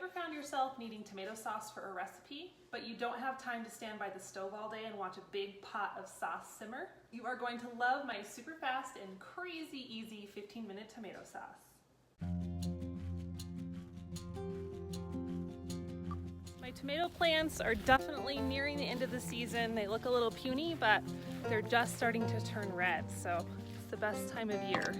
ever found yourself needing tomato sauce for a recipe, but you don't have time to stand by the stove all day and watch a big pot of sauce simmer? You are going to love my super fast and crazy easy 15-minute tomato sauce. My tomato plants are definitely nearing the end of the season. They look a little puny, but they're just starting to turn red, so it's the best time of year.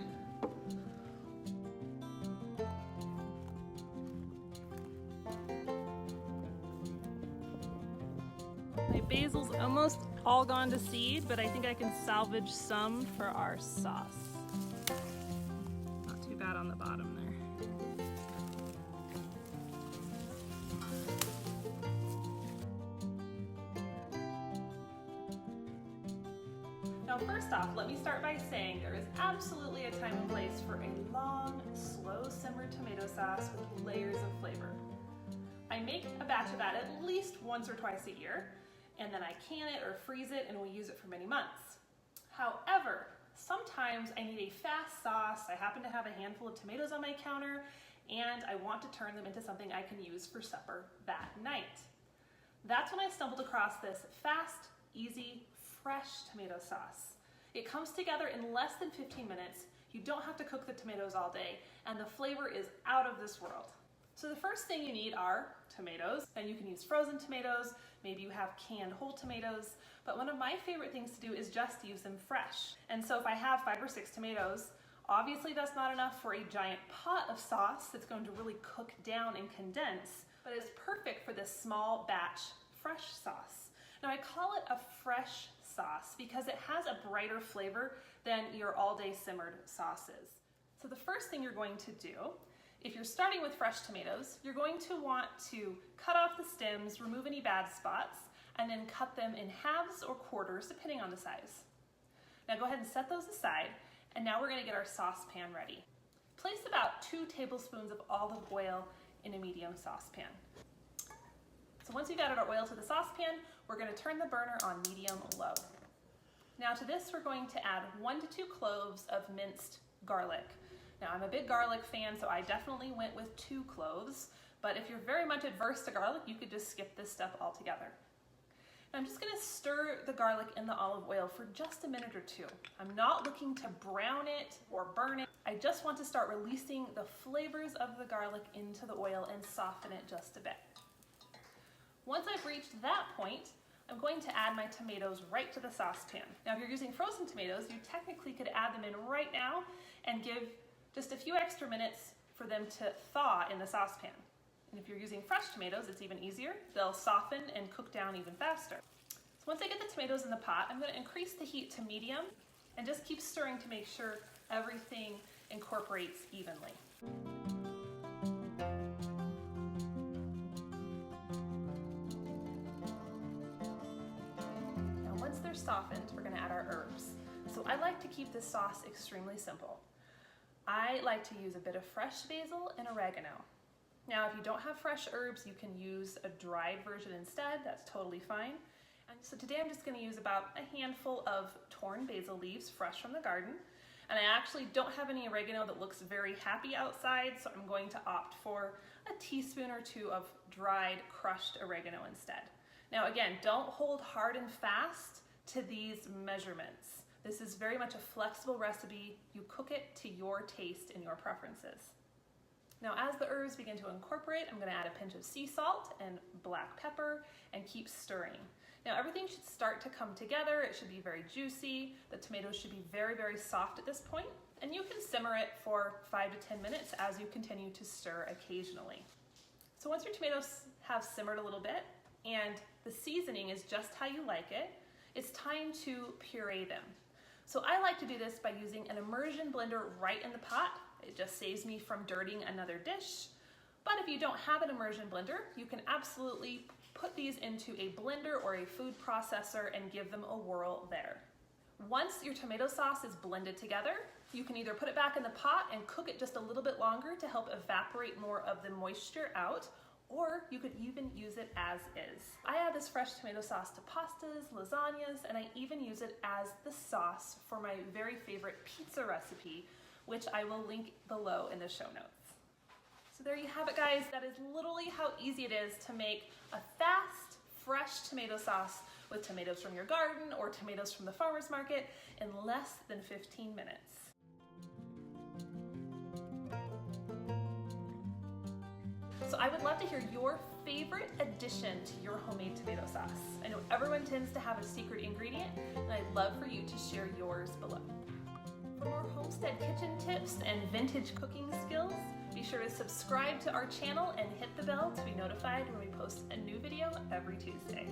My basil's almost all gone to seed, but I think I can salvage some for our sauce. Not too bad on the bottom there. Now first off, let me start by saying there is absolutely a time and place for a long, slow-simmered tomato sauce with layers of flavor. I make a batch of that at least once or twice a year, and then I can it or freeze it and we'll use it for many months. However, sometimes I need a fast sauce, I happen to have a handful of tomatoes on my counter, and I want to turn them into something I can use for supper that night. That's when I stumbled across this fast, easy, fresh tomato sauce. It comes together in less than 15 minutes, you don't have to cook the tomatoes all day, and the flavor is out of this world. So the first thing you need are tomatoes, and you can use frozen tomatoes, maybe you have canned whole tomatoes, but one of my favorite things to do is just use them fresh. And so if I have 5 or 6 tomatoes, obviously that's not enough for a giant pot of sauce that's going to really cook down and condense, but it's perfect for this small batch fresh sauce. Now I call it a fresh sauce because it has a brighter flavor than your all-day simmered sauces. So the first thing you're going to do, if you're starting with fresh tomatoes, you're going to want to cut off the stems, remove any bad spots, and then cut them in halves or quarters, depending on the size. Now go ahead and set those aside, and now we're going to get our saucepan ready. Place about 2 tablespoons of olive oil in a medium saucepan. So once you've added our oil to the saucepan, we're going to turn the burner on medium-low. Now to this, we're going to add 1 to 2 cloves of minced garlic. Now I'm a big garlic fan, so I definitely went with 2 cloves, but if you're very much adverse to garlic, you could just skip this step altogether. Now I'm just going to stir the garlic in the olive oil for just a minute or 2. I'm not looking to brown it or burn it. I just want to start releasing the flavors of the garlic into the oil and soften it just a bit. Once I've reached that point, I'm going to add my tomatoes right to the saucepan. Now if you're using frozen tomatoes, you technically could add them in right now and give just a few extra minutes for them to thaw in the saucepan. And if you're using fresh tomatoes, it's even easier. They'll soften and cook down even faster. So once I get the tomatoes in the pot, I'm going to increase the heat to medium and just keep stirring to make sure everything incorporates evenly. Now once they're softened, we're going to add our herbs. So I like to keep this sauce extremely simple. I like to use a bit of fresh basil and oregano. Now if you don't have fresh herbs, you can use a dried version instead, that's totally fine. And so today I'm just going to use about a handful of torn basil leaves fresh from the garden. And I actually don't have any oregano that looks very happy outside, so I'm going to opt for a teaspoon or 2 of dried crushed oregano instead. Now again, don't hold hard and fast to these measurements. This is very much a flexible recipe. You cook it to your taste and your preferences. Now as the herbs begin to incorporate, I'm going to add a pinch of sea salt and black pepper and keep stirring. Now everything should start to come together. It should be very juicy. The tomatoes should be very, very soft at this point. And you can simmer it for 5 to 10 minutes as you continue to stir occasionally. So once your tomatoes have simmered a little bit and the seasoning is just how you like it, it's time to puree them. So I like to do this by using an immersion blender right in the pot. It just saves me from dirtying another dish. But if you don't have an immersion blender, you can absolutely put these into a blender or a food processor and give them a whirl there. Once your tomato sauce is blended together, you can either put it back in the pot and cook it just a little bit longer to help evaporate more of the moisture out, or you could even use it as is. I add this fresh tomato sauce to pastas, lasagnas, and I even use it as the sauce for my very favorite pizza recipe, which I will link below in the show notes. So there you have it, guys. That is literally how easy it is to make a fast, fresh tomato sauce with tomatoes from your garden or tomatoes from the farmer's market in less than 15 minutes. So I would love to hear your favorite addition to your homemade tomato sauce. I know everyone tends to have a secret ingredient, and I'd love for you to share yours below. For more homestead kitchen tips and vintage cooking skills, be sure to subscribe to our channel and hit the bell to be notified when we post a new video every Tuesday.